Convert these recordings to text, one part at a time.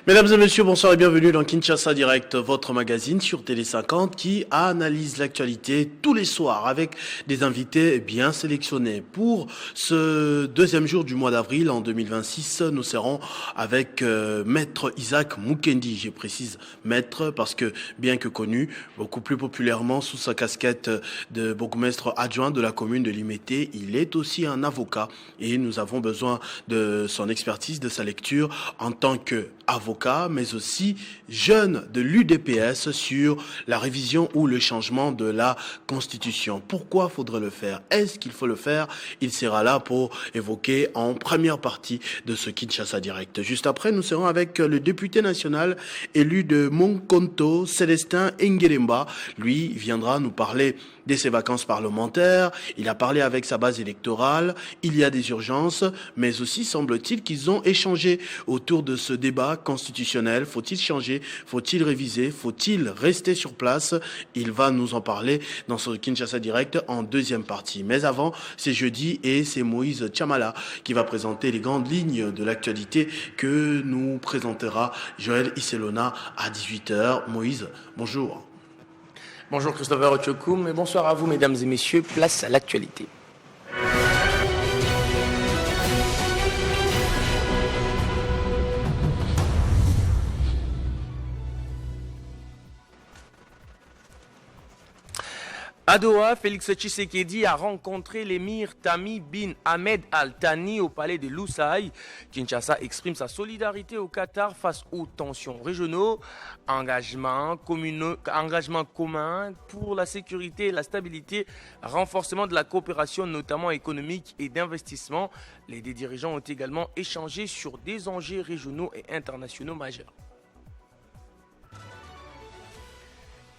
Mesdames et messieurs, bonsoir et bienvenue dans Kinshasa Direct, votre magazine sur Télé 50 qui analyse l'actualité tous les soirs avec des invités bien sélectionnés. Pour ce deuxième jour du mois d'avril en 2026, nous serons avec Maître Isaac Mukendi. Je précise Maître parce que, bien que connu, beaucoup plus populairement sous sa casquette de bourgmestre adjoint de la commune de Limete, il est aussi un avocat et nous avons besoin de son expertise, de sa lecture en tant qu'avocat, mais aussi jeune de l'UDPS sur la révision ou le changement de la Constitution. Pourquoi faudrait le faire? Est-ce qu'il faut le faire? Il sera là pour évoquer en première partie de ce Kinshasa Direct. Juste après, nous serons avec le député national élu de Monkonto, Célestin Engelemba. Lui viendra nous parler de ses vacances parlementaires. Il a parlé avec sa base électorale. Il y a des urgences, mais aussi semble-t-il qu'ils ont échangé autour de ce débat constitutionnel. Faut-il changer? Faut-il réviser? Faut-il rester sur place? Il va nous en parler dans ce Kinshasa Direct en deuxième partie. Mais avant, c'est jeudi et c'est Moïse Tchamala qui va présenter les grandes lignes de l'actualité que nous présentera Joël Iselona à 18h. Moïse, bonjour. Bonjour Christopher Ochokoum et bonsoir à vous mesdames et messieurs, place à l'actualité. À Doha, Félix Tshisekedi a rencontré l'émir Tamim bin Ahmed Al Thani au palais de Lusail. Kinshasa exprime sa solidarité au Qatar face aux tensions régionaux, engagement commun pour la sécurité et la stabilité, renforcement de la coopération notamment économique et d'investissement. Les deux dirigeants ont également échangé sur des enjeux régionaux et internationaux majeurs.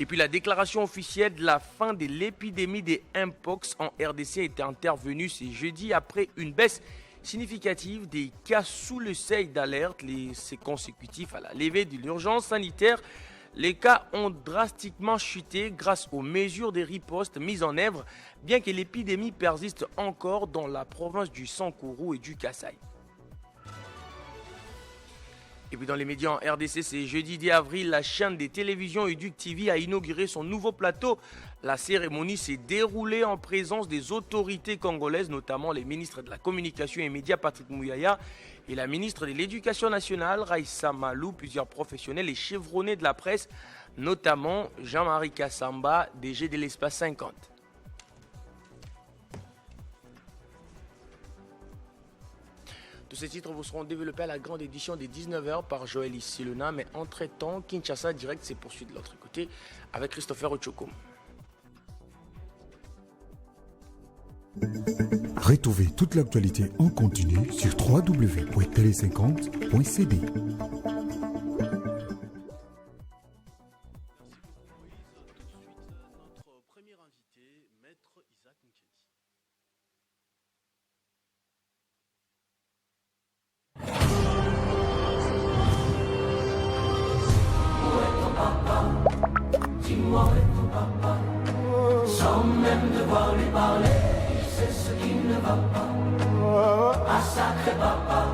Et puis la déclaration officielle de la fin de l'épidémie des Mpox en RDC est intervenue ce jeudi après une baisse significative des cas sous le seuil d'alerte. C'est consécutif à la levée de l'urgence sanitaire. Les cas ont drastiquement chuté grâce aux mesures de riposte mises en œuvre, bien que l'épidémie persiste encore dans la province du Sankourou et du Kasaï. Et puis dans les médias en RDC, c'est jeudi 10 avril, la chaîne des télévisions Educ TV a inauguré son nouveau plateau. La cérémonie s'est déroulée en présence des autorités congolaises, notamment les ministres de la Communication et Médias Patrick Mouyaya et la ministre de l'Éducation nationale Raissa Malou, plusieurs professionnels et chevronnés de la presse, notamment Jean-Marie Kassamba, DG de l'Espace 50. Tous ces titres vous seront développés à la grande édition des 19h par Joël Iselona, mais entre-temps, Kinshasa Direct se poursuit de l'autre côté avec Christopher Ochokoum. Retrouvez toute l'actualité en continu sur www.tele50.cd. Sans même devoir lui parler, c'est ce qui ne va pas. Ah sacré papa,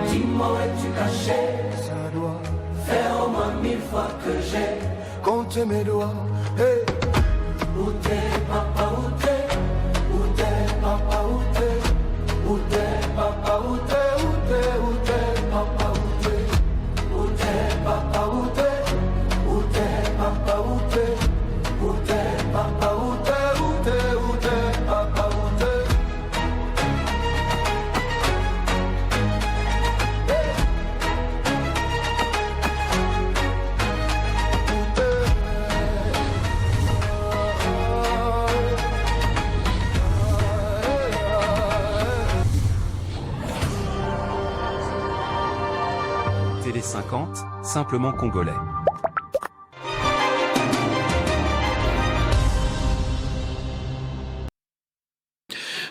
dis-moi où es-tu caché? Ça doit faire au moins 1000 fois que j'ai compté mes doigts. Hey. Où t'es papa, où t'es? Où t'es papa, où t'es? Où t'es papa, où t'es? Où t'es, où t'es papa, où t'es? Où t'es papa, où t'es? Où t'es papa, où t'es? Où t'es papa, où t'es? Où t'es, où t'es papa, où t'es? Hey. Où t'es? Télé 50, simplement congolais.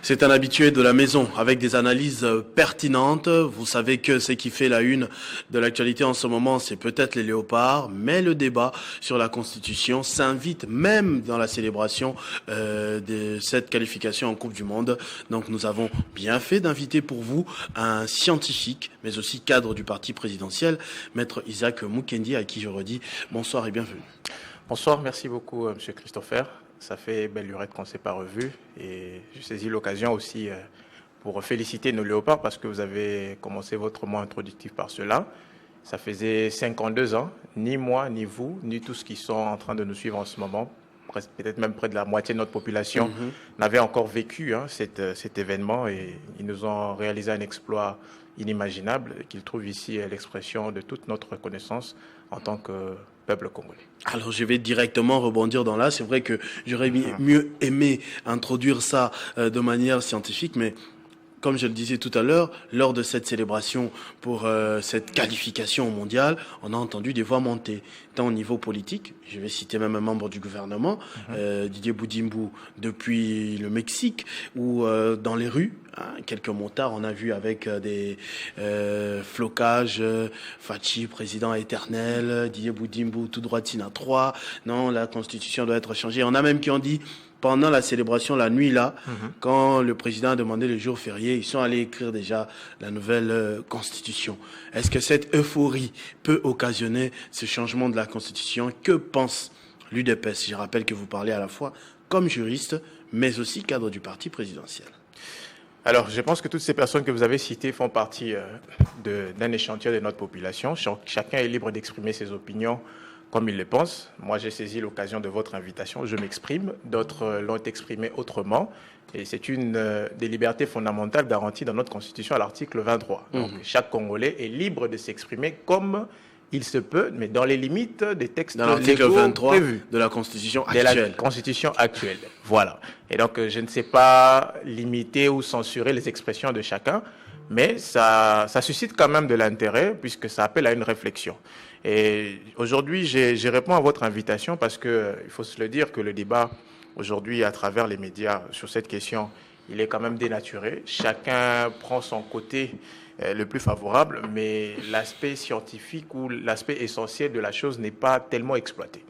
C'est un habitué de la maison avec des analyses pertinentes. Vous savez que ce qui fait la une de l'actualité en ce moment, c'est peut-être les léopards, mais le débat sur la Constitution s'invite même dans la célébration de cette qualification en Coupe du Monde. Donc nous avons bien fait d'inviter pour vous un scientifique, mais aussi cadre du parti présidentiel, Maître Isaac Mukendi, à qui je redis bonsoir et bienvenue. Bonsoir, merci beaucoup Monsieur Christopher. Ça fait belle lurette qu'on ne s'est pas revu et je saisis l'occasion aussi pour féliciter nos léopards parce que vous avez commencé votre mot introductif par cela. Ça faisait 52 ans, ni moi, ni vous, ni tous qui sont en train de nous suivre en ce moment, peut-être même près de la moitié de notre population, n'avaient encore vécu cet événement et ils nous ont réalisé un exploit inimaginable qu'ils trouvent ici l'expression de toute notre reconnaissance en tant que peuple congolais. Alors je vais directement rebondir dans là. C'est vrai que j'aurais mieux aimé introduire ça de manière scientifique, mais comme je le disais tout à l'heure, lors de cette célébration pour cette qualification mondiale, on a entendu des voix monter, tant au niveau politique, je vais citer même un membre du gouvernement, Didier Boudimbo, depuis le Mexique, ou dans les rues, quelques motards, on a vu avec des flocages, Fachi, président éternel, Didier Boudimbo, tout droit Tina 3, non, la constitution doit être changée. On a même qui ont dit, pendant la célébration, la nuit là, quand le président a demandé le jour férié, ils sont allés écrire déjà la nouvelle constitution. Est-ce que cette euphorie peut occasionner ce changement de la constitution? Que pense l'UDPS? Je rappelle que vous parlez à la fois comme juriste, mais aussi cadre du parti présidentiel. Alors, je pense que toutes ces personnes que vous avez citées font partie d'un échantillon de notre population. Chacun est libre d'exprimer ses opinions comme il le pense. Moi, j'ai saisi l'occasion de votre invitation, je m'exprime. D'autres l'ont exprimé autrement. Et c'est une des libertés fondamentales garanties dans notre Constitution à l'article 23. Donc, chaque Congolais est libre de s'exprimer comme il se peut, mais dans les limites des textes légaux prévus. Dans l'article 23 de la Constitution actuelle. De la Constitution actuelle, voilà. Et donc, je ne sais pas limiter ou censurer les expressions de chacun, mais ça suscite quand même de l'intérêt puisque ça appelle à une réflexion. Et aujourd'hui, je réponds à votre invitation parce que il faut se le dire que le débat aujourd'hui à travers les médias sur cette question, il est quand même dénaturé. Chacun prend son côté le plus favorable, mais l'aspect scientifique ou l'aspect essentiel de la chose n'est pas tellement exploité.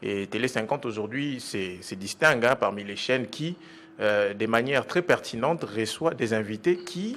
Et Télé 50 aujourd'hui, c'est distinct parmi les chaînes qui de manière très pertinente, reçoit des invités qui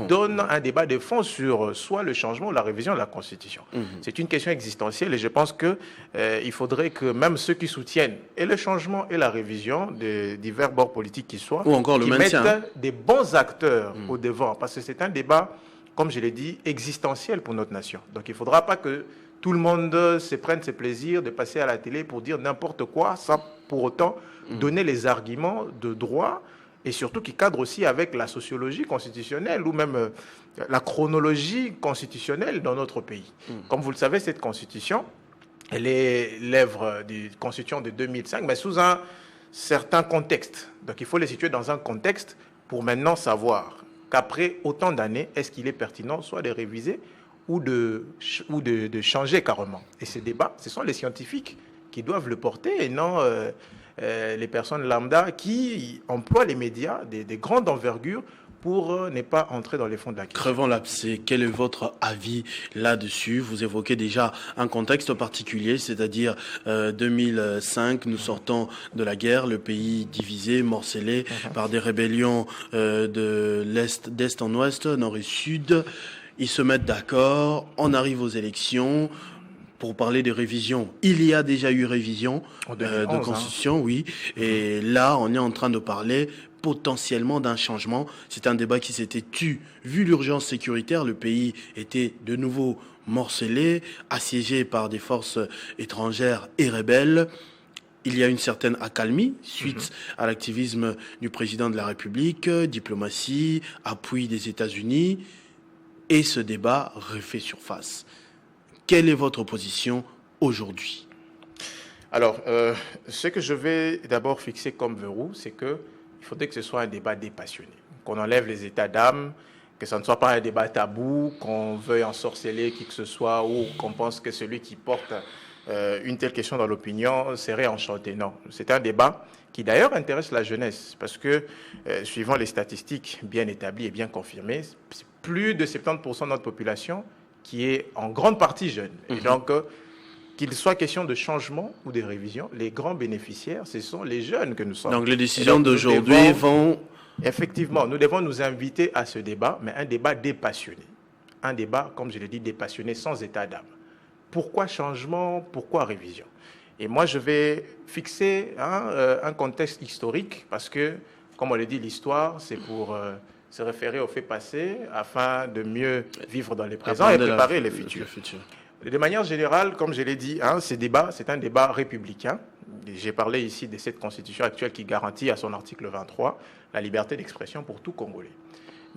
donnent un débat de fond sur soit le changement ou la révision de la Constitution. C'est une question existentielle et je pense qu'il faudrait que même ceux qui soutiennent et le changement et la révision de divers bords politiques qui soient, ou encore le maintien, mettent des bons acteurs au devant, parce que c'est un débat, comme je l'ai dit, existentiel pour notre nation. Donc il ne faudra pas que tout le monde se prenne ce plaisir de passer à la télé pour dire n'importe quoi sans pour autant donner les arguments de droit et surtout qui cadrent aussi avec la sociologie constitutionnelle ou même la chronologie constitutionnelle dans notre pays. Comme vous le savez, cette constitution, elle est l'œuvre d'une constitution de 2005, mais sous un certain contexte. Donc il faut les situer dans un contexte pour maintenant savoir qu'après autant d'années, est-ce qu'il est pertinent soit de réviser ou de changer carrément. Et ces débats, ce sont les scientifiques qui doivent le porter et non les personnes lambda qui emploient les médias des grandes envergures pour ne pas entrer dans les fonds de la question. Crevons l'abcès, quel est votre avis là-dessus? Vous évoquez déjà un contexte particulier, c'est-à-dire 2005, nous sortons de la guerre, le pays divisé, morcelé par des rébellions de l'Est, d'Est en Ouest, Nord et Sud. Ils se mettent d'accord, on arrive aux élections. Pour parler de révision, il y a déjà eu révision de Constitution, oui. Et là, on est en train de parler potentiellement d'un changement. C'est un débat qui s'était tu. Vu l'urgence sécuritaire, le pays était de nouveau morcelé, assiégé par des forces étrangères et rebelles. Il y a une certaine accalmie suite à l'activisme du président de la République, diplomatie, appui des États-Unis. Et ce débat refait surface. Quelle est votre position aujourd'hui? Alors, ce que je vais d'abord fixer comme verrou, c'est qu'il faudrait que ce soit un débat dépassionné, qu'on enlève les états d'âme, que ce ne soit pas un débat tabou, qu'on veuille ensorceler qui que ce soit ou qu'on pense que celui qui porte une telle question dans l'opinion serait enchantée. Non, c'est un débat qui d'ailleurs intéresse la jeunesse, parce que, suivant les statistiques bien établies et bien confirmées, c'est plus de 70% de notre population qui est en grande partie jeune. Et donc, qu'il soit question de changement ou de révision, les grands bénéficiaires, ce sont les jeunes que nous sommes. Donc les décisions d'aujourd'hui vont... Effectivement, nous devons nous inviter à ce débat, mais un débat dépassionné. Un débat, comme je l'ai dit, dépassionné, sans état d'âme. Pourquoi changement? Pourquoi révision? Et moi, je vais fixer un contexte historique, parce que, comme on l'a dit, l'histoire, c'est pour se référer aux faits passés, afin de mieux vivre dans les présents et préparer les futurs. De manière générale, comme je l'ai dit, ce débat, c'est un débat républicain. J'ai parlé ici de cette constitution actuelle qui garantit à son article 23 la liberté d'expression pour tout Congolais.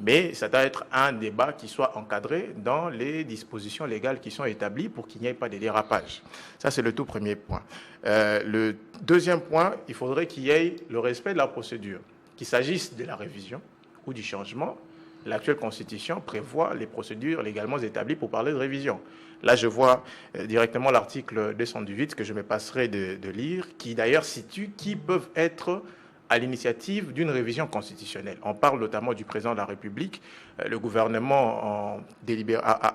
Mais ça doit être un débat qui soit encadré dans les dispositions légales qui sont établies pour qu'il n'y ait pas de dérapage. Ça, c'est le tout premier point. Le deuxième point, il faudrait qu'il y ait le respect de la procédure. Qu'il s'agisse de la révision ou du changement, l'actuelle constitution prévoit les procédures légalement établies pour parler de révision. Là, je vois directement l'article 218 que je me passerai de lire, qui d'ailleurs situe qui peuvent être à l'initiative d'une révision constitutionnelle. On parle notamment du président de la République, le gouvernement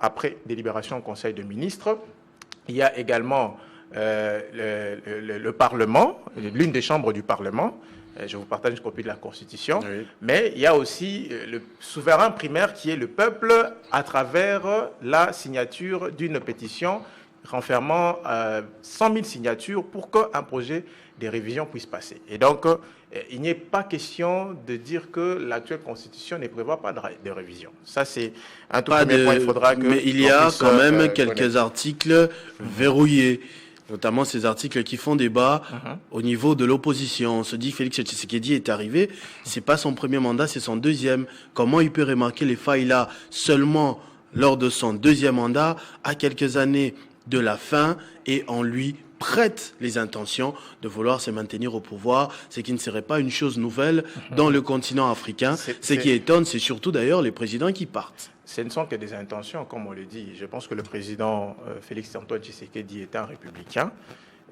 après délibération au Conseil de ministres. Il y a également le Parlement, l'une des chambres du Parlement. Je vous partage une copie de la Constitution. Oui. Mais il y a aussi le souverain primaire qui est le peuple à travers la signature d'une pétition renfermant 100 000 signatures pour qu'un projet de révision puisse passer. Et donc, il n'est pas question de dire que l'actuelle Constitution ne prévoit pas de révision. Ça, c'est un tout premier point. Il faudra que... Mais il y a quand même quelques articles verrouillés. Notamment ces articles qui font débat au niveau de l'opposition. On se dit Félix Tshisekedi est arrivé, c'est pas son premier mandat, c'est son deuxième. Comment il peut remarquer les failles là seulement lors de son deuxième mandat, à quelques années de la fin, et on lui prête les intentions de vouloir se maintenir au pouvoir, ce qui ne serait pas une chose nouvelle dans le continent africain. Ce qui étonne, c'est surtout d'ailleurs les présidents qui partent. Ce ne sont que des intentions, comme on le dit. Je pense que le président Félix Antoine Tshisekedi est un républicain.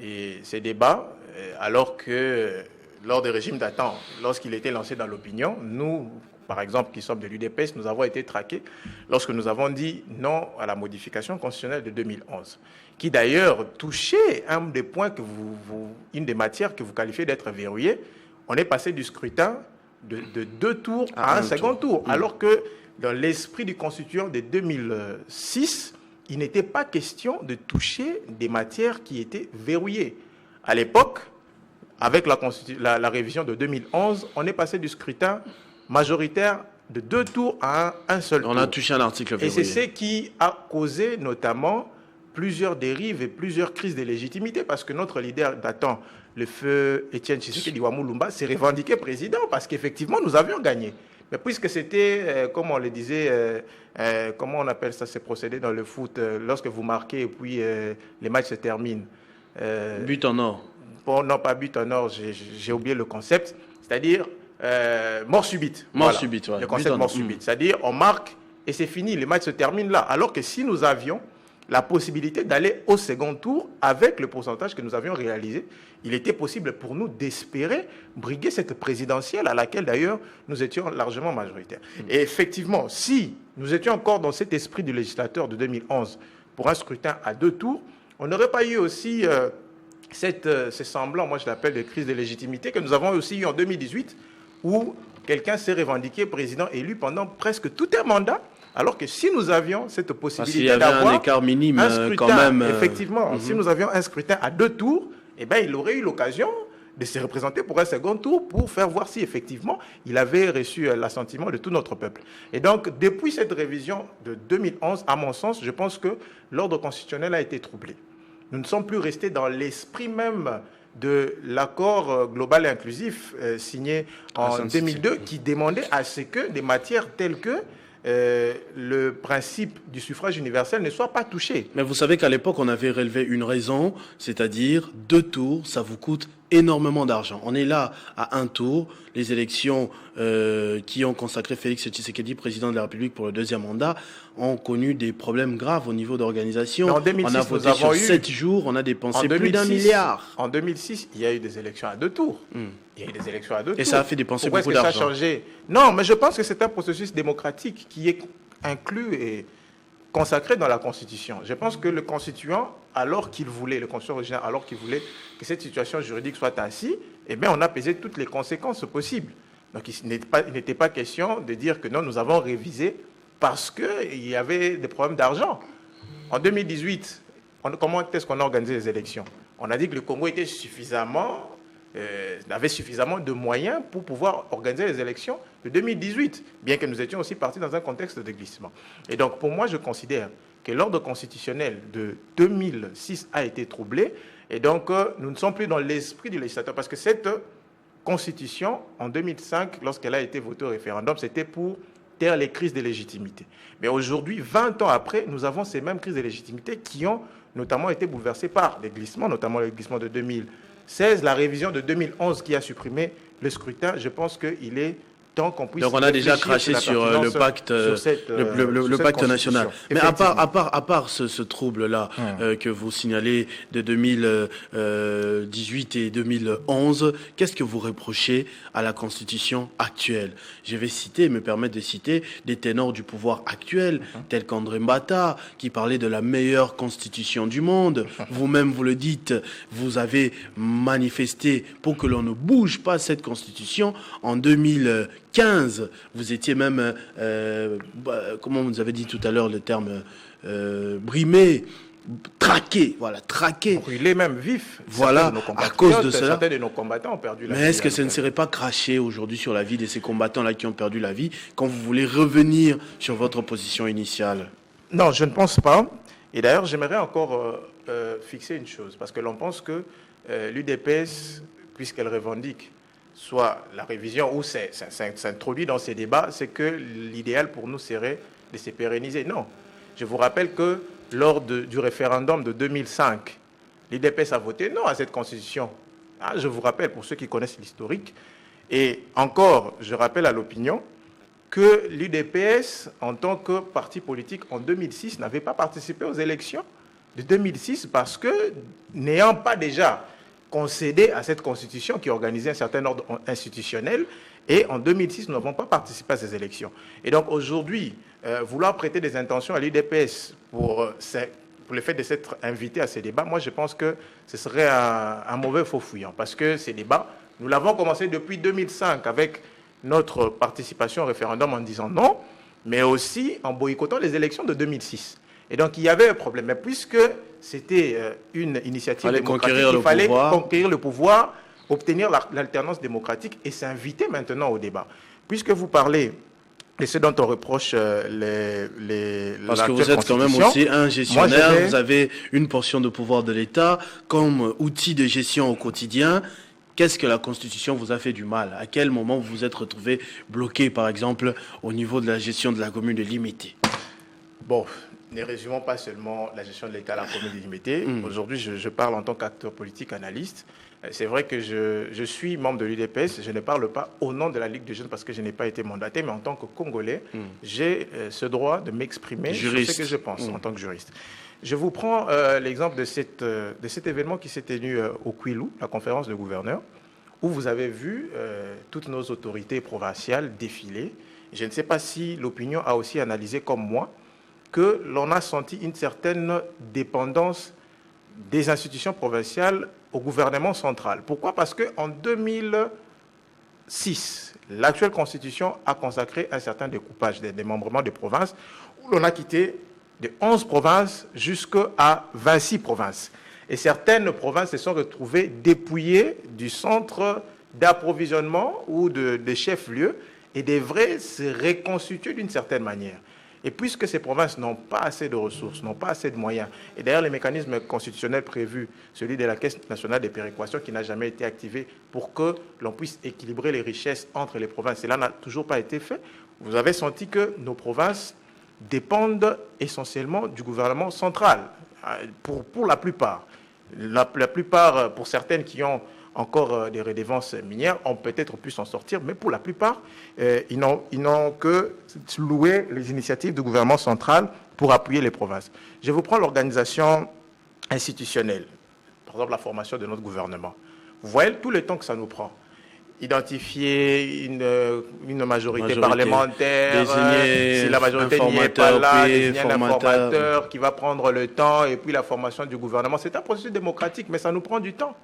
Et ces débats, alors que lors des régimes d'attente, lorsqu'il était lancé dans l'opinion, nous, par exemple, qui sommes de l'UDPS, nous avons été traqués lorsque nous avons dit non à la modification constitutionnelle de 2011, qui d'ailleurs touchait un des points une des matières que vous qualifiez d'être verrouillée. On est passé du scrutin de 2 tours à un second tour, alors que dans l'esprit du constituant de 2006, il n'était pas question de toucher des matières qui étaient verrouillées. À l'époque, avec la révision de 2011, on est passé du scrutin majoritaire de 2 tours à un seul tour. On a touché un article verrouillé. Et c'est ce qui a causé notamment plusieurs dérives et plusieurs crises de légitimité, parce que notre leader datant, le feu Étienne Tshisekedi Wamulumba, s'est revendiqué président, parce qu'effectivement, nous avions gagné. Mais puisque c'était, comme on le disait, comment on appelle ça, ces procédés dans le foot, lorsque vous marquez et puis les matchs se terminent. But en or. Bon, non, pas but en or, j'ai oublié le concept. C'est-à-dire mort subite. Mort subite, ouais. Le concept mort subite. C'est-à-dire on marque et c'est fini, les matchs se terminent là. Alors que si nous avions la possibilité d'aller au second tour avec le pourcentage que nous avions réalisé, il était possible pour nous d'espérer briguer cette présidentielle à laquelle d'ailleurs nous étions largement majoritaires. Et effectivement, si nous étions encore dans cet esprit du législateur de 2011 pour un scrutin à 2 tours, on n'aurait pas eu aussi ces semblants, moi je l'appelle de crise de légitimité, que nous avons aussi eu en 2018, où quelqu'un s'est revendiqué président élu pendant presque tout un mandat. Alors que si nous avions cette possibilité d'avoir un écart minime un scrutin, quand même, effectivement, si nous avions un scrutin à 2 tours, eh ben, il aurait eu l'occasion de se représenter pour un second tour pour faire voir si effectivement il avait reçu l'assentiment de tout notre peuple. Et donc, depuis cette révision de 2011, à mon sens, je pense que l'ordre constitutionnel a été troublé. Nous ne sommes plus restés dans l'esprit même de l'accord global et inclusif signé en 2002 qui demandait à ce que des matières telles que le principe du suffrage universel ne soit pas touché. Mais vous savez qu'à l'époque, on avait relevé une raison, c'est-à-dire 2 tours, ça vous coûte énormément d'argent. On est là à un tour. Les élections qui ont consacré Félix Tshisekedi président de la République pour le 2e mandat ont connu des problèmes graves au niveau d'organisation. En 2006, on a voté sur 7 jours, on a dépensé plus d'1 milliard. En 2006, il y a eu des élections à 2 tours. Il y a eu des élections à 2 tours. Et ça a fait dépenser Pourquoi beaucoup d'argent. Ça a changé? Non, mais je pense que c'est un processus démocratique qui est inclus et consacré dans la Constitution. Je pense que le constituant, alors qu'il voulait, le constituant original, alors qu'il voulait que cette situation juridique soit ainsi, eh bien, on a pesé toutes les conséquences possibles. Donc, il n'était pas question de dire que non, nous avons révisé parce qu'il y avait des problèmes d'argent. En 2018, comment est-ce qu'on a organisé les élections? On a dit que le Congo avait suffisamment de moyens pour pouvoir organiser les élections de 2018, bien que nous étions aussi partis dans un contexte de glissement. Et donc, pour moi, je considère que l'ordre constitutionnel de 2006 a été troublé, et donc nous ne sommes plus dans l'esprit du législateur, parce que cette constitution, en 2005, lorsqu'elle a été votée au référendum, c'était pour taire les crises de légitimité. Mais aujourd'hui, 20 ans après, nous avons ces mêmes crises de légitimité qui ont notamment été bouleversées par des glissements, notamment le glissement de 2016, la révision de 2011 qui a supprimé le scrutin. Je pense qu'il est temps qu'on puisse... Donc on a déjà craché sur le pacte, le pacte national. Mais à part ce trouble-là que vous signalez de 2018 et 2011, qu'est-ce que vous reprochez à la Constitution actuelle? Je vais me permettre de citer des ténors du pouvoir actuel, tels qu'André Mbata, qui parlait de la meilleure Constitution du monde. Vous-même, vous le dites, vous avez manifesté pour que l'on ne bouge pas cette Constitution en 2015. Vous étiez même, comment vous avez dit tout à l'heure le terme, brimé, traqué, voilà, traqué. Brûlé même vif. Voilà, à cause de cela. Certains de nos combattants ont perdu la vie. Mais est-ce que ça ne serait pas craché aujourd'hui sur la vie de ces combattants-là qui ont perdu la vie quand vous voulez revenir sur votre position initiale? Non, je ne pense pas. Et d'ailleurs, j'aimerais encore fixer une chose, parce que l'on pense que l'UDPS, puisqu'elle revendique soit la révision ou s'introduit dans ces débats, c'est que l'idéal pour nous serait de se pérenniser. Non. Je vous rappelle que lors du référendum de 2005, l'UDPS a voté non à cette constitution. Je vous rappelle, pour ceux qui connaissent l'historique, et encore, je rappelle à l'opinion que l'UDPS, en tant que parti politique en 2006, n'avait pas participé aux élections de 2006 parce que, n'ayant pas déjà concédé à cette constitution qui organisait un certain ordre institutionnel. Et en 2006, nous n'avons pas participé à ces élections. Et donc aujourd'hui, vouloir prêter des intentions à l'UDPS pour le fait de s'être invité à ces débats, moi je pense que ce serait un mauvais faux fuyant. Parce que ces débats, nous l'avons commencé depuis 2005 avec notre participation au référendum en disant non, mais aussi en boycottant les élections de 2006. Et donc, il y avait un problème. Mais puisque c'était une initiative démocratique, il fallait conquérir le pouvoir, obtenir l'alternance démocratique et s'inviter maintenant au débat. Puisque vous parlez de ce dont on reproche parce que vous êtes quand même aussi un gestionnaire, vous avez une portion de pouvoir de l'État comme outil de gestion au quotidien. Qu'est-ce que la Constitution vous a fait du mal? À quel moment vous vous êtes retrouvé bloqué, par exemple, au niveau de la gestion de la commune de Limité? Bon, ne résumons pas seulement la gestion de l'État à la commune de Limité. Aujourd'hui, je parle en tant qu'acteur politique, analyste. C'est vrai que je suis membre de l'UDPS. Je ne parle pas au nom de la Ligue des jeunes parce que je n'ai pas été mandaté, mais en tant que Congolais, j'ai ce droit de m'exprimer sur ce que je pense en tant que juriste. Je vous prends l'exemple de cet événement qui s'est tenu au Kwilu, la conférence de gouverneurs, où vous avez vu toutes nos autorités provinciales défiler. Je ne sais pas si l'opinion a aussi analysé comme moi que l'on a senti une certaine dépendance des institutions provinciales au gouvernement central. Pourquoi? Parce qu'en 2006, l'actuelle Constitution a consacré un certain découpage des démembrements des provinces, où l'on a quitté de 11 provinces jusqu'à 26 provinces. Et certaines provinces se sont retrouvées dépouillées du centre d'approvisionnement ou des chefs-lieux et devraient se reconstituer d'une certaine manière. Et puisque ces provinces n'ont pas assez de ressources, n'ont pas assez de moyens, et d'ailleurs les mécanismes constitutionnels prévus, celui de la Caisse nationale des péréquations qui n'a jamais été activé pour que l'on puisse équilibrer les richesses entre les provinces, cela n'a toujours pas été fait, vous avez senti que nos provinces dépendent essentiellement du gouvernement central, pour la plupart. La plupart, pour certaines qui ont encore des redevances minières ont peut-être pu s'en sortir, mais pour la plupart, ils n'ont que loué les initiatives du gouvernement central pour appuyer les provinces. Je vous prends l'organisation institutionnelle, par exemple la formation de notre gouvernement. Vous voyez tout le temps que ça nous prend. Identifier une majorité parlementaire, si la majorité n'y est pas là, désigner un informateur qui va prendre le temps, et puis la formation du gouvernement. C'est un processus démocratique, mais ça nous prend du temps.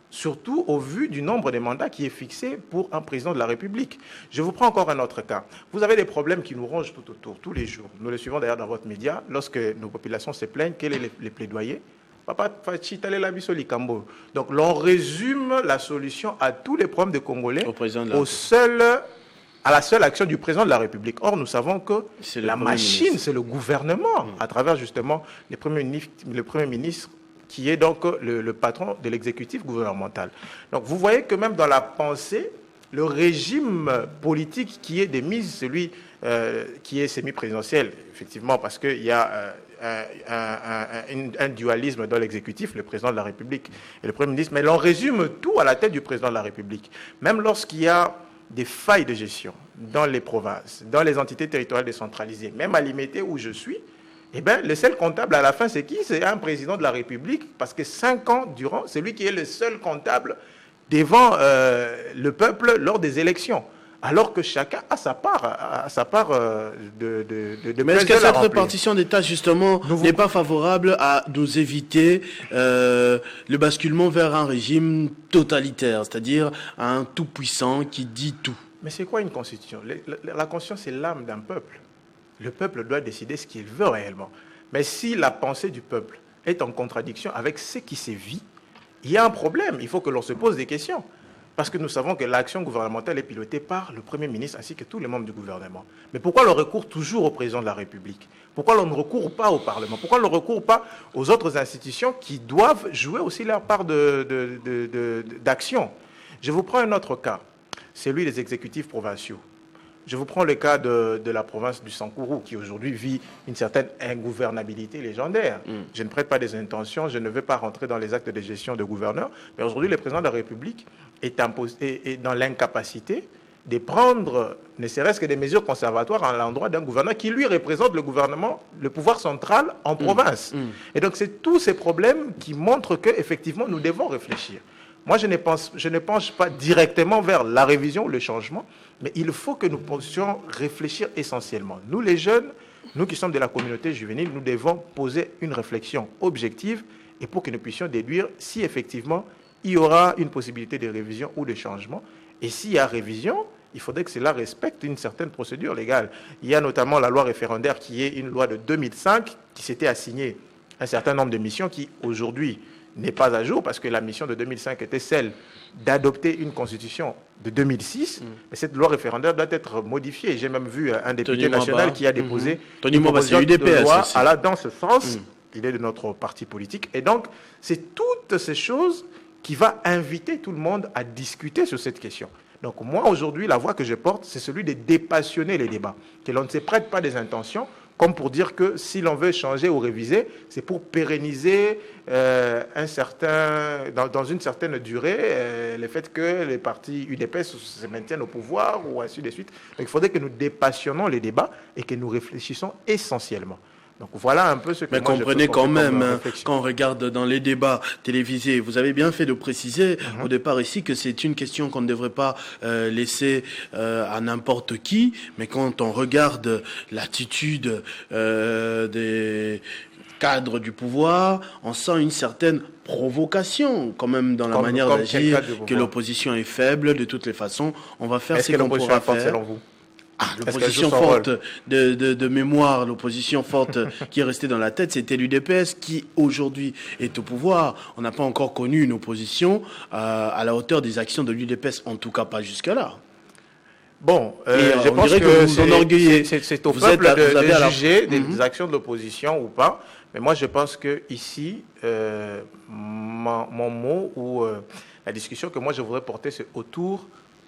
Surtout au vu du nombre de mandats qui est fixé pour un président de la République. Je vous prends encore un autre cas. Vous avez des problèmes qui nous rongent tout autour, tous les jours. Nous le suivons d'ailleurs dans votre média. Lorsque nos populations se plaignent, quels sont les plaidoyers? Donc l'on résume la solution à tous les problèmes des Congolais à la seule action du président de la République. Or, nous savons que la machine, c'est le gouvernement, à travers justement le Premier ministre, qui est donc le patron de l'exécutif gouvernemental. Donc vous voyez que même dans la pensée, le régime politique qui est démise, celui qui est semi-présidentiel, effectivement, parce qu'il y a un dualisme dans l'exécutif, le président de la République et le Premier ministre, mais l'on résume tout à la tête du président de la République. Même lorsqu'il y a des failles de gestion dans les provinces, dans les entités territoriales décentralisées, même à Limité où je suis, eh bien, le seul comptable à la fin, c'est qui? C'est un président de la République, parce que 5 ans durant, c'est lui qui est le seul comptable devant le peuple lors des élections. Alors que chacun a sa part de mais est-ce que cette répartition des tâches, justement, n'est pas favorable à nous éviter le basculement vers un régime totalitaire, c'est-à-dire un tout-puissant qui dit tout? Mais c'est quoi une constitution? La constitution, c'est l'âme d'un peuple. Le peuple doit décider ce qu'il veut réellement. Mais si la pensée du peuple est en contradiction avec ce qui se vit, il y a un problème. Il faut que l'on se pose des questions. Parce que nous savons que l'action gouvernementale est pilotée par le Premier ministre ainsi que tous les membres du gouvernement. Mais pourquoi l'on recourt toujours au président de la République? Pourquoi l'on ne recourt pas au Parlement? Pourquoi l'on ne recourt pas aux autres institutions qui doivent jouer aussi leur part d'action? Je vous prends un autre cas, celui des exécutifs provinciaux. Je vous prends le cas de la province du Sankourou, qui aujourd'hui vit une certaine ingouvernabilité légendaire. Je ne prête pas des intentions, je ne vais pas rentrer dans les actes de gestion de gouverneurs, mais aujourd'hui, le président de la République est dans l'incapacité de prendre, ne serait-ce que des mesures conservatoires à l'endroit d'un gouverneur qui, lui, représente le gouvernement, le pouvoir central en province. Et donc, c'est tous ces problèmes qui montrent qu'effectivement, nous devons réfléchir. Moi, je ne pense pas directement vers la révision ou le changement, mais il faut que nous puissions réfléchir essentiellement. Nous, les jeunes, nous qui sommes de la communauté juvénile, nous devons poser une réflexion objective et pour que nous puissions déduire si effectivement il y aura une possibilité de révision ou de changement. Et s'il y a révision, il faudrait que cela respecte une certaine procédure légale. Il y a notamment la loi référendaire qui est une loi de 2005 qui s'était assignée un certain nombre de missions qui aujourd'hui n'est pas à jour parce que la mission de 2005 était celle d'adopter une constitution de 2006. Mais cette loi référendaire doit être modifiée. J'ai même vu un député national qui a déposé une proposition de loi dans ce sens. Il est de notre parti politique. Et donc, c'est toutes ces choses qui vont inviter tout le monde à discuter sur cette question. Donc moi, aujourd'hui, la voix que je porte, c'est celui de dépassionner les débats. Que l'on ne se prête pas des intentions, comme pour dire que si l'on veut changer ou réviser, c'est pour pérenniser dans une certaine durée le fait que les partis UDPS se maintiennent au pouvoir ou ainsi de suite. Donc il faudrait que nous dépassionnons les débats et que nous réfléchissons essentiellement. Donc voilà un peu ce que mais moi comprenez quand même, quand on regarde dans les débats télévisés, vous avez bien fait de préciser au départ ici que c'est une question qu'on ne devrait pas laisser à n'importe qui, mais quand on regarde l'attitude des cadres du pouvoir, on sent une certaine provocation quand même dans la manière d'agir, que l'opposition est faible de toutes les façons. On va faire ce qu'on pourra faire. Selon vous? L'opposition forte de mémoire, l'opposition forte qui est restée dans la tête, c'était l'UDPS qui aujourd'hui est au pouvoir. On n'a pas encore connu une opposition à la hauteur des actions de l'UDPS, en tout cas pas jusque-là. Bon, je pense que c'est au peuple de juger des actions de l'opposition ou pas. Mais moi, je pense que ici, mon mot ou la discussion que moi je voudrais porter, c'est autour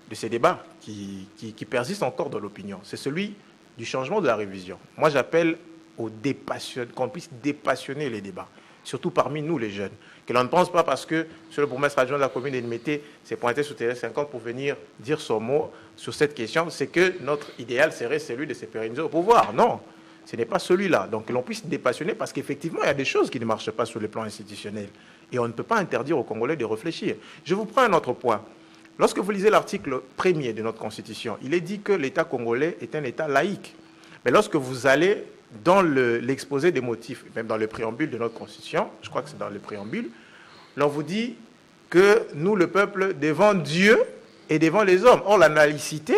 de ces débats qui persistent encore dans l'opinion. C'est celui du changement de la révision. Moi, j'appelle qu'on puisse dépassionner les débats surtout parmi nous les jeunes. Que l'on ne pense pas parce que sur le bourgmestre adjoint de la commune d'Elmété s'est pointé sur Télé 50 pour venir dire son mot sur cette question, c'est que notre idéal serait celui de se pérenniser au pouvoir. Non, ce n'est pas celui-là. Donc que l'on puisse dépassionner parce qu'effectivement, il y a des choses qui ne marchent pas sur le plan institutionnel. Et on ne peut pas interdire aux Congolais de réfléchir. Je vous prends un autre point. Lorsque vous lisez l'article 1er de notre Constitution, il est dit que l'État congolais est un État laïque. Mais lorsque vous allez dans l'exposé des motifs, même dans le préambule de notre Constitution, je crois que c'est dans le préambule, l'on vous dit que nous, le peuple, devant Dieu et devant les hommes. Or, la laïcité,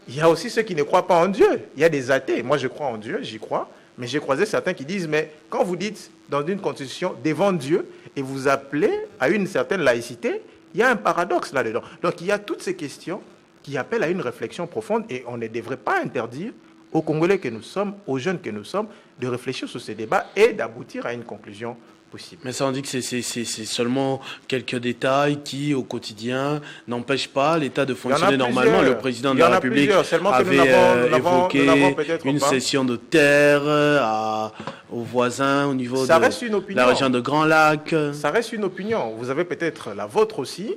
il y a aussi ceux qui ne croient pas en Dieu. Il y a des athées. Moi, je crois en Dieu, j'y crois. Mais j'ai croisé certains qui disent, mais quand vous dites dans une constitution devant Dieu et vous appelez à une certaine laïcité, il y a un paradoxe là-dedans. Donc, il y a toutes ces questions qui appellent à une réflexion profonde et on ne devrait pas interdire aux Congolais que nous sommes, aux jeunes que nous sommes, de réfléchir sur ces débats et d'aboutir à une conclusion possible. Mais ça, on dit que c'est seulement quelques détails qui, au quotidien, n'empêchent pas l'État de fonctionner normalement. Le président de la République avait évoqué une cession de terre aux voisins au niveau de la région de Grand Lac. Ça reste une opinion. Vous avez peut-être la vôtre aussi.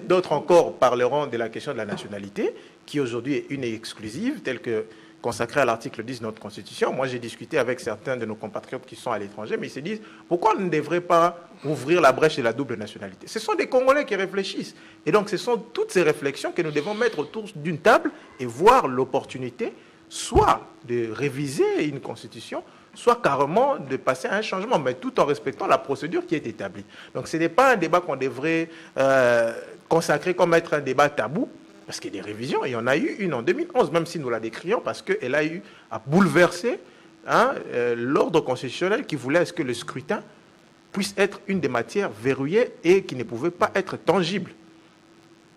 D'autres encore parleront de la question de la nationalité, qui aujourd'hui est une exclusive, telle que consacré à l'article 10 de notre Constitution. Moi, j'ai discuté avec certains de nos compatriotes qui sont à l'étranger, mais ils se disent, pourquoi on ne devrait pas ouvrir la brèche de la double nationalité? Ce sont des Congolais qui réfléchissent. Et donc, ce sont toutes ces réflexions que nous devons mettre autour d'une table et voir l'opportunité, soit de réviser une Constitution, soit carrément de passer à un changement, mais tout en respectant la procédure qui est établie. Donc, ce n'est pas un débat qu'on devrait consacrer comme être un débat tabou, parce qu'il y a des révisions, et il y en a eu une en 2011, même si nous la décrions, parce qu'elle a eu à bouleverser l'ordre constitutionnel qui voulait est-ce que le scrutin puisse être une des matières verrouillées et qui ne pouvait pas être tangible.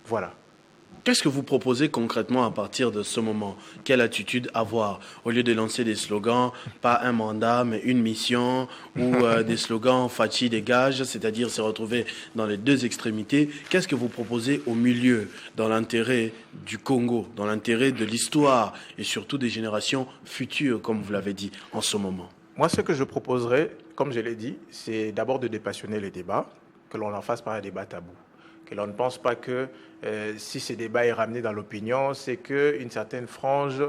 Voilà. Qu'est-ce que vous proposez concrètement à partir de ce moment? Quelle attitude avoir? Au lieu de lancer des slogans, pas un mandat, mais une mission, ou des slogans Fachi dégage, c'est-à-dire se retrouver dans les deux extrémités, qu'est-ce que vous proposez au milieu, dans l'intérêt du Congo, dans l'intérêt de l'histoire et surtout des générations futures, comme vous l'avez dit, en ce moment? Moi, ce que je proposerais, comme je l'ai dit, c'est d'abord de dépassionner les débats, que l'on en fasse pas un débat tabou. Que l'on ne pense pas que si ce débat est ramené dans l'opinion, c'est qu'une certaine frange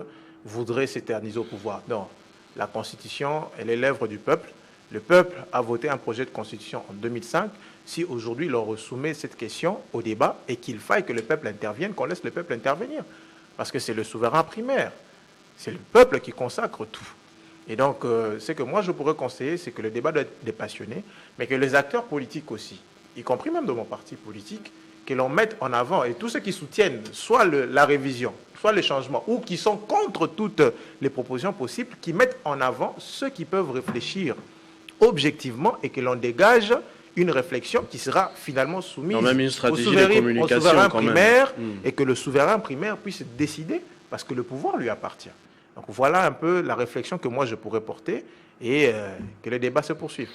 voudrait s'éterniser au pouvoir. Non, la Constitution, elle est l'œuvre du peuple. Le peuple a voté un projet de Constitution en 2005. Si aujourd'hui l'on soumet cette question au débat et qu'il faille que le peuple intervienne, qu'on laisse le peuple intervenir. Parce que c'est le souverain primaire. C'est le peuple qui consacre tout. Et donc, ce que moi je pourrais conseiller, c'est que le débat doit être dépassionné, mais que les acteurs politiques aussi, y compris même de mon parti politique, que l'on mette en avant, et tous ceux qui soutiennent soit la révision, soit le changement, ou qui sont contre toutes les propositions possibles, qui mettent en avant ceux qui peuvent réfléchir objectivement et que l'on dégage une réflexion qui sera finalement soumise au souverain primaire et que le souverain primaire puisse décider parce que le pouvoir lui appartient. Donc voilà un peu la réflexion que moi je pourrais porter et que le débat se poursuive.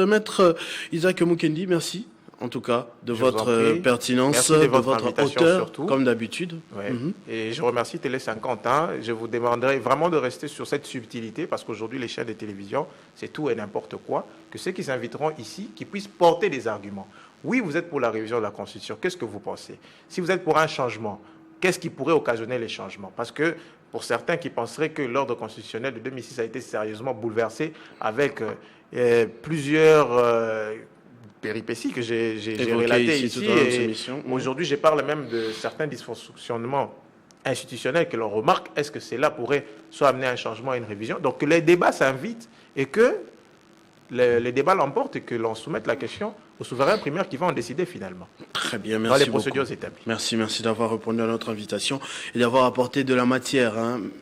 Maître Isaac Mukendi, merci en tout cas de votre pertinence, de votre hauteur, surtout. Comme d'habitude. Ouais. Et je remercie Télé 50. Je vous demanderai vraiment de rester sur cette subtilité parce qu'aujourd'hui les chaînes de télévision, c'est tout et n'importe quoi. Que ceux qui s'inviteront ici, qui puissent porter des arguments. Oui, vous êtes pour la révision de la Constitution. Qu'est-ce que vous pensez? Si vous êtes pour un changement, qu'est-ce qui pourrait occasionner les changements? Parce que pour certains qui penseraient que l'ordre constitutionnel de 2006 a été sérieusement bouleversé avec plusieurs péripéties que j'ai relatées ici. Aujourd'hui, je parle même de certains dysfonctionnements institutionnels que l'on remarque. Est-ce que cela pourrait soit amener à un changement, à une révision? Donc que les débats s'invitent et que les débats l'emportent et que l'on soumette la question au souverain primaire qui va en décider finalement. Très bien, merci dans les procédures établies. Merci d'avoir répondu à notre invitation et d'avoir apporté de la matière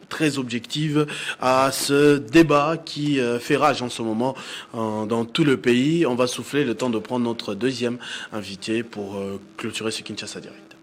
très objective à ce débat qui fait rage en ce moment dans tout le pays. On va souffler le temps de prendre notre deuxième invité pour clôturer ce Kinshasa Direct.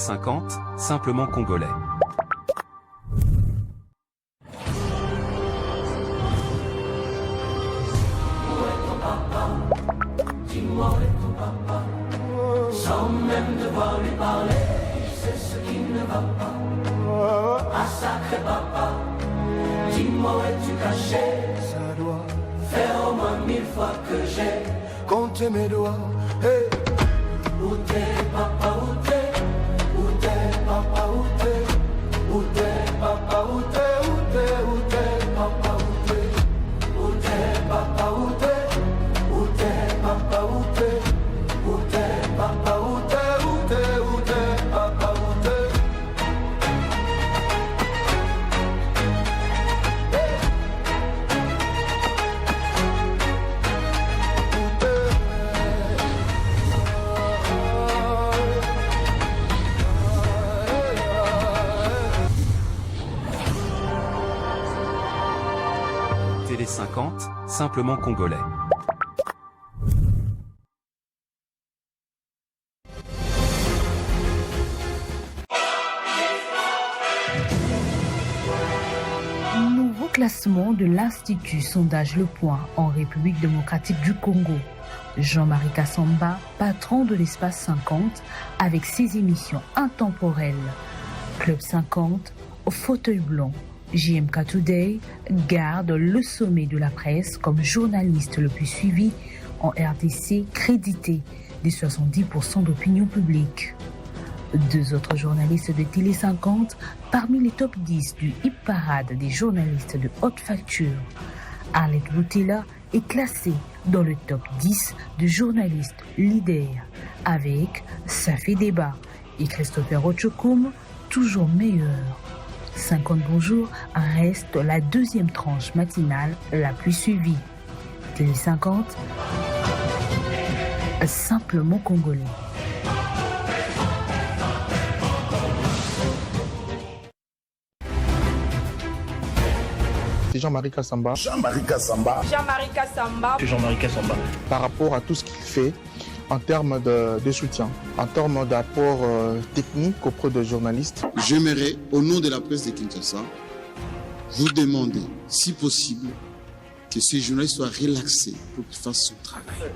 Télé 50, simplement congolais. Dis-moi où est ton papa, sans même devoir lui parler, c'est ce qui ne va pas. Ah sacré papa, dis-moi où es-tu caché? Ça doit faire au moins 1000 fois que j'ai compté mes doigts. Hey. Où t'es papa, où t'es? Où t'es papa, où t'es? Où t'es papa, où t'es? Où t'es, où t'es papa, où t'es? Où t'es papa, où t'es? Où t'es papa, où t'es? Où t'es papa, où t'es? Où t'es, où t'es papa, où t'es? Télé 50, simplement congolais. Nouveau classement de l'Institut Sondage Le Point en République démocratique du Congo. Jean-Marie Kassamba, patron de l'espace 50, avec ses émissions intemporelles. Club 50, au fauteuil blanc. JMK Today garde le sommet de la presse comme journaliste le plus suivi en RDC, crédité des 70% d'opinion publique. Deux autres journalistes de Télé 50 parmi les top 10 du hit parade des journalistes de haute facture. Arlette Boutella est classée dans le top 10 de journalistes leaders avec Ça fait débat et Christopher Ochokoum, toujours meilleur. 50 bonjours reste la deuxième tranche matinale la plus suivie. Télé 50, simplement congolais. C'est Jean-Marie Kassamba. Jean-Marie Kassamba. Jean-Marie Kassamba. C'est Jean-Marie Kassamba. Par rapport à tout ce qu'il fait en termes de soutien, en termes d'apport technique auprès des journalistes. J'aimerais, au nom de la presse de Kinshasa, vous demander, si possible, que ce journaliste soit relaxé pour qu'il fasse son travail.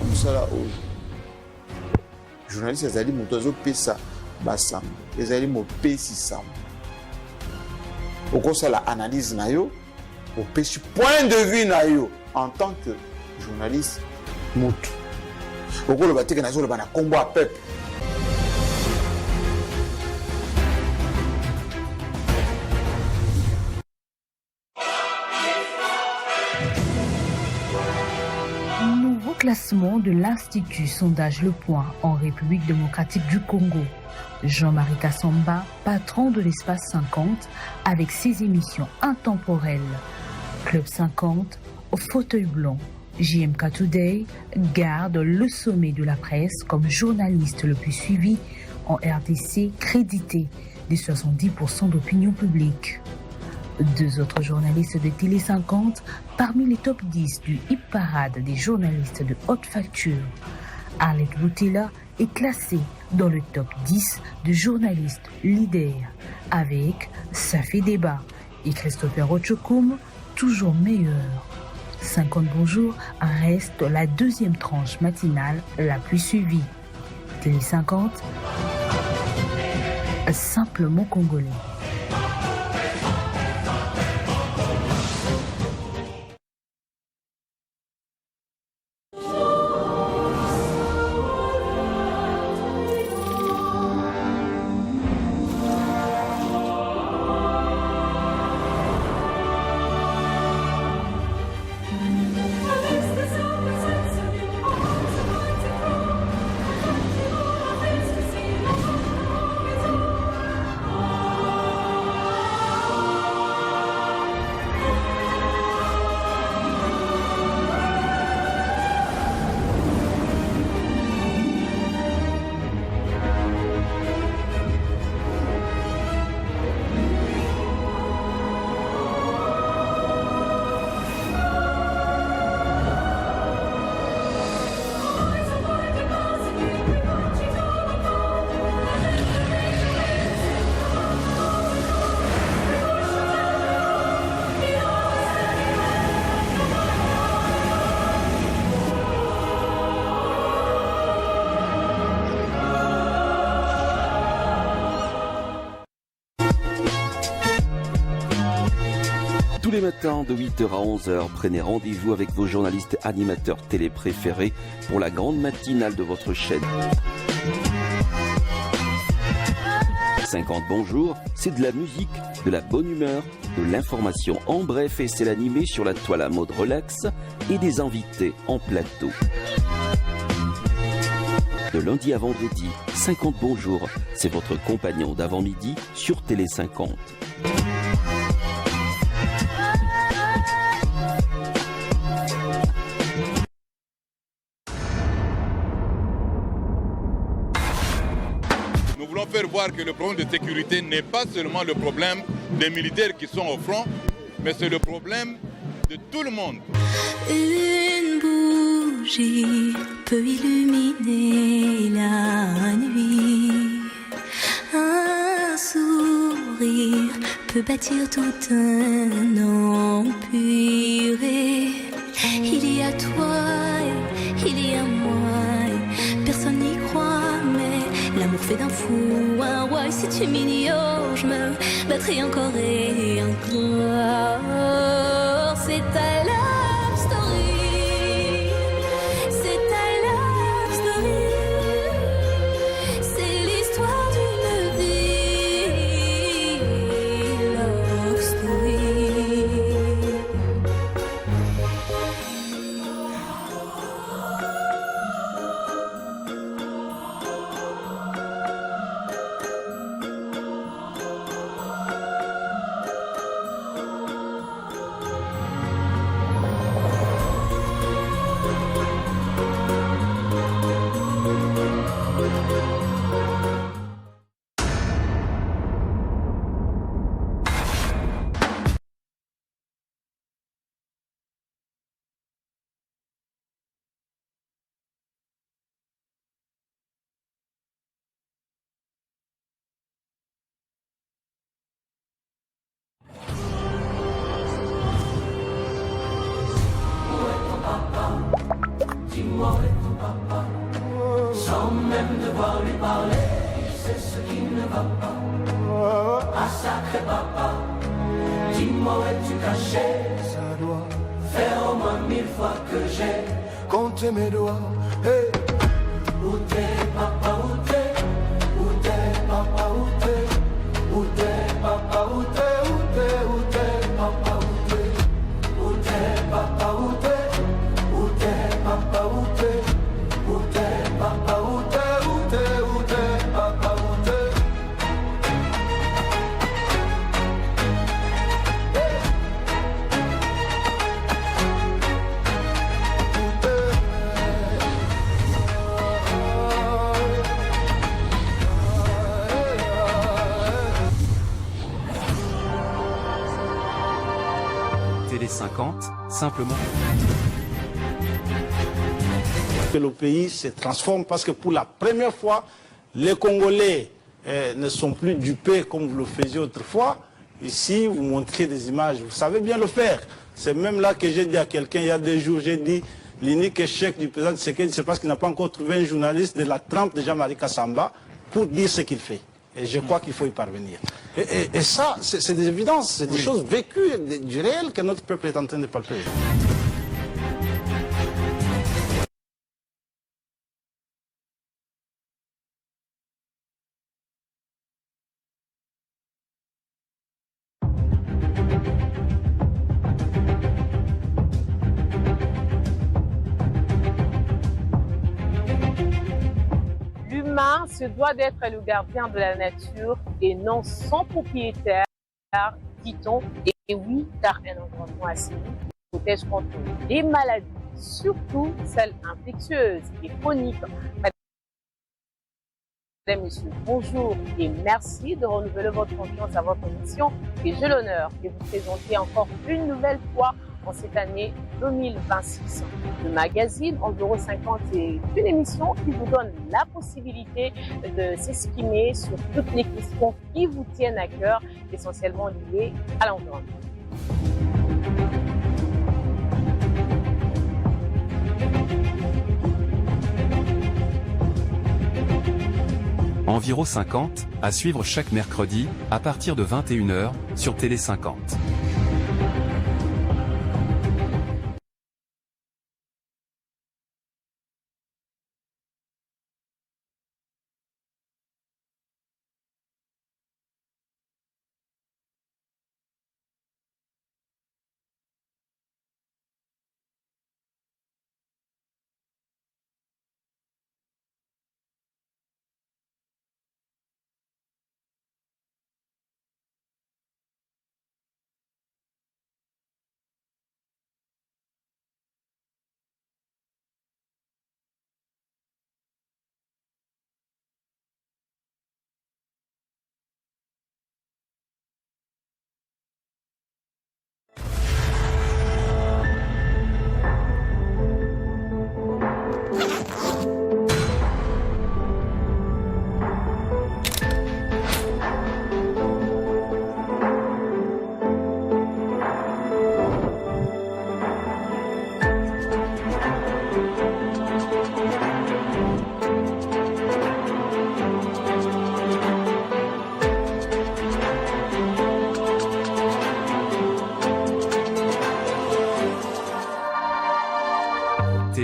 Moussala journaliste ezali moto azopesa basango ezali mopesi sango okosala analyse na yo opesi point de vue na yo en tant que journaliste motu okoloba teke nazoloba na kombo ya peuple. Classement de l'Institut Sondage Le Point en République démocratique du Congo. Jean-Marie Kassamba, patron de l'espace 50, avec ses émissions intemporelles. Club 50, au fauteuil blanc. JMK Today garde le sommet de la presse comme journaliste le plus suivi en RDC, crédité des 70% d'opinion publique. Deux autres journalistes de Télé 50 parmi les top 10 du hit parade des journalistes de haute facture. Arlette Boutella est classée dans le top 10 de journalistes leaders avec Ça fait débat et Christopher Ochokoum, toujours meilleur. 50 bonjours reste la deuxième tranche matinale la plus suivie. Télé 50, simplement congolais. Tous les matins de 8h à 11h, prenez rendez-vous avec vos journalistes animateurs télé préférés pour la grande matinale de votre chaîne. 50 bonjour, c'est de la musique, de la bonne humeur, de l'information en bref et c'est l'animé sur la toile à mode relax et des invités en plateau. De lundi à vendredi, 50 bonjour, c'est votre compagnon d'avant-midi sur Télé 50. Nous voulons faire voir que le problème de sécurité n'est pas seulement le problème des militaires qui sont au front, mais c'est le problème de tout le monde. Une bougie peut illuminer la nuit. Un sourire peut bâtir tout un empire. Il y a toi, il y a moi, personne n'y croit, mais l'amour fait d'un fou un roi. Et si tu m'ignores, je me battrai encore et encore. C'est ta love story, c'est ta love story, c'est l'histoire d'une vie, love story. Dis-moi où est ton papa, sans même devoir lui parler, c'est ce qui ne va pas. Ah sacré papa, dis-moi où es-tu caché? Ça doit faire au moins 1000 fois que j'ai compté mes doigts. Hey. Où t'es papa, où t'es? Où t'es papa, où t'es? Où t'es papa, où t'es? Où t'es, où t'es papa, où t'es? Où t'es papa, où t'es? Où t'es papa, où t'es? Où t'es papa, où t'es? Où t'es, où t'es papa, où t'es? Télé 50, simplement. Que le pays se transforme parce que pour la première fois, les Congolais ne sont plus dupés comme vous le faisiez autrefois. Ici, vous montrez des images, vous savez bien le faire. C'est même là que j'ai dit à quelqu'un il y a 2 jours, j'ai dit l'unique échec du président Tshisekedi, c'est parce qu'il n'a pas encore trouvé un journaliste de la trempe de Jean-Marie Kassamba pour dire ce qu'il fait. Et je crois qu'il faut y parvenir. Et ça, c'est des évidences, c'est des choses vécues, du réel que notre peuple est en train de palper. L'humain se doit d'être le gardien de la nature et non son propriétaire, dit-on. Et oui, car un environnement assaini protège contre les maladies, surtout celles infectieuses et chroniques. Mesdames, Messieurs, bonjour et merci de renouveler votre confiance à votre émission. Et j'ai l'honneur de vous présenter encore une nouvelle fois en cette année 2026. Le magazine Environ 50 est une émission qui vous donne la possibilité de s'exprimer sur toutes les questions qui vous tiennent à cœur, essentiellement liées à l'environnement. Environ 50, à suivre chaque mercredi, à partir de 21h, sur Télé 50.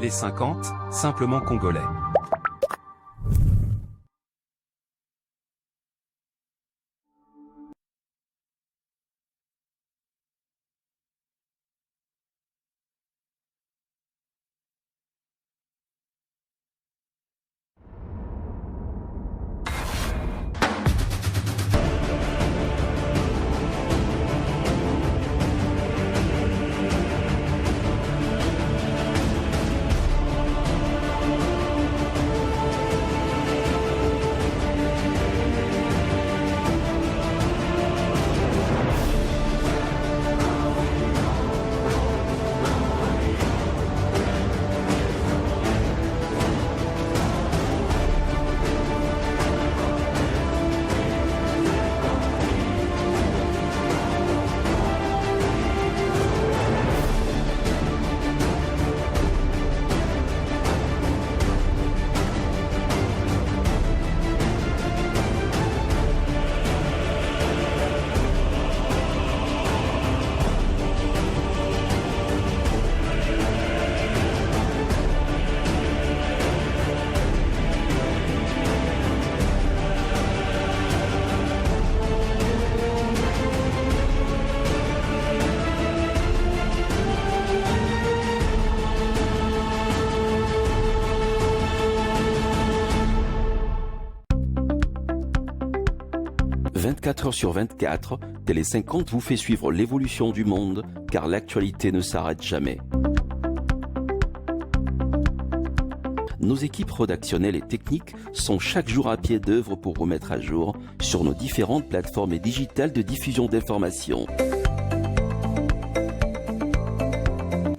Télé 50, simplement congolais. « 24 heures sur 24, Télé 50 vous fait suivre l'évolution du monde, car l'actualité ne s'arrête jamais. Nos équipes rédactionnelles et techniques sont chaque jour à pied d'œuvre pour remettre à jour sur nos différentes plateformes et digitales de diffusion d'informations.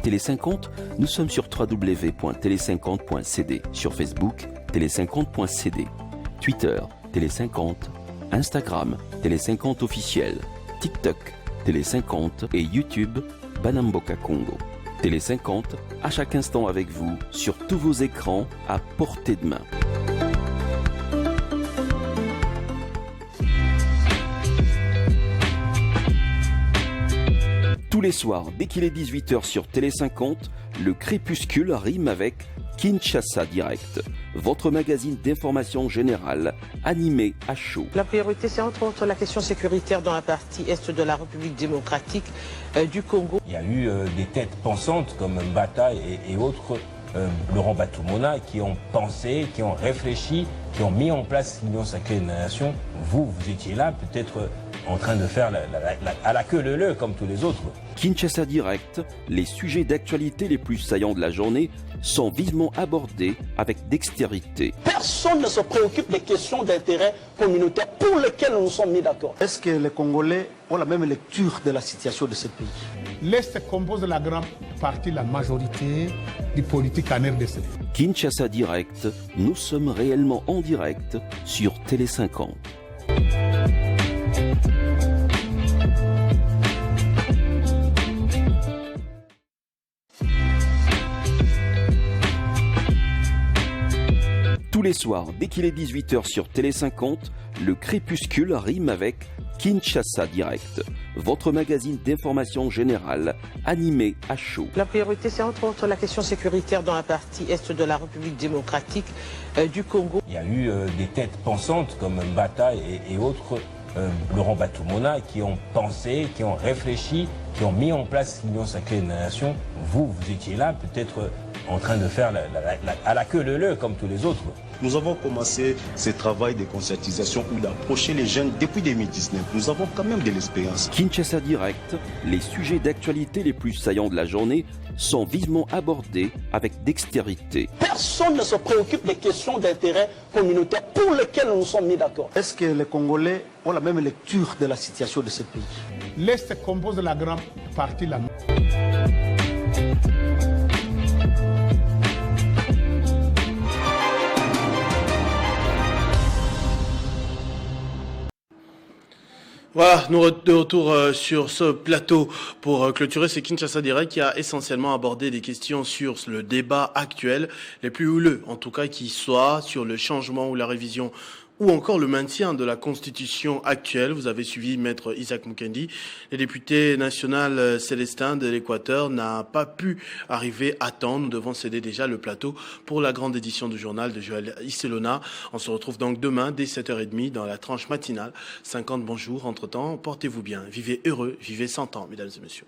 Télé 50, nous sommes sur www.télé50.cd, sur Facebook, télé50.cd, Twitter, Télé 50, Instagram, Télé 50 officiel, TikTok, Télé 50 et YouTube, Banamboka Congo. Télé 50, à chaque instant avec vous, sur tous vos écrans, à portée de main. Tous les soirs, dès qu'il est 18h sur Télé 50, le crépuscule rime avec Kinshasa Direct, votre magazine d'information générale, animé à chaud. La priorité, c'est entre autres la question sécuritaire dans la partie est de la République démocratique du Congo. Il y a eu des têtes pensantes comme Mbata et autres, Laurent Batumona, qui ont pensé, qui ont réfléchi, qui ont mis en place l'Union sacrée des nations. Vous étiez là, peut-être en train de faire à la queue leu comme tous les autres. Kinshasa Direct, les sujets d'actualité les plus saillants de la journée sont vivement abordés avec dextérité. Personne ne se préoccupe des questions d'intérêt communautaire pour lesquelles nous nous sommes mis d'accord. Est-ce que les Congolais ont la même lecture de la situation de ce pays? L'Est compose la grande partie, la majorité du politique en RDC. Kinshasa Direct, nous sommes réellement en direct sur Télé 50. Tous les soirs, dès qu'il est 18h sur Télé 50, le crépuscule rime avec Kinshasa Direct, votre magazine d'information générale, animé à chaud. La priorité, c'est entre autres la question sécuritaire dans la partie est de la République démocratique du Congo. Il y a eu des têtes pensantes comme Mbata et autres, Laurent Batumona, qui ont pensé, qui ont réfléchi, qui ont mis en place l'Union sacrée des nations. Vous étiez là, peut-être en train de faire à la queue leu comme tous les autres. Nous avons commencé ce travail de conscientisation ou d'approcher les jeunes depuis 2019. Nous avons quand même de l'expérience. Kinshasa Direct, les sujets d'actualité les plus saillants de la journée sont vivement abordés avec dextérité. Personne ne se préoccupe des questions d'intérêt communautaire pour lesquelles nous nous sommes mis d'accord. Est-ce que les Congolais ont la même lecture de la situation de ce pays? L'Est compose la grande partie, la Voilà, nous de retour sur ce plateau pour clôturer. C'est Kinshasa Direct qui a essentiellement abordé des questions sur le débat actuel, les plus houleux en tout cas, qui soit sur le changement ou la révision ou encore le maintien de la constitution actuelle. Vous avez suivi Maître Isaac Mukendi. Le député national Célestin de l'Équateur n'a pas pu arriver à temps. Nous devons céder déjà le plateau pour la grande édition du journal de Joël Isselona. On se retrouve donc demain dès 7h30 dans la tranche matinale. 50 bonjours. Entre-temps, portez-vous bien. Vivez heureux, vivez 100 ans, mesdames et messieurs.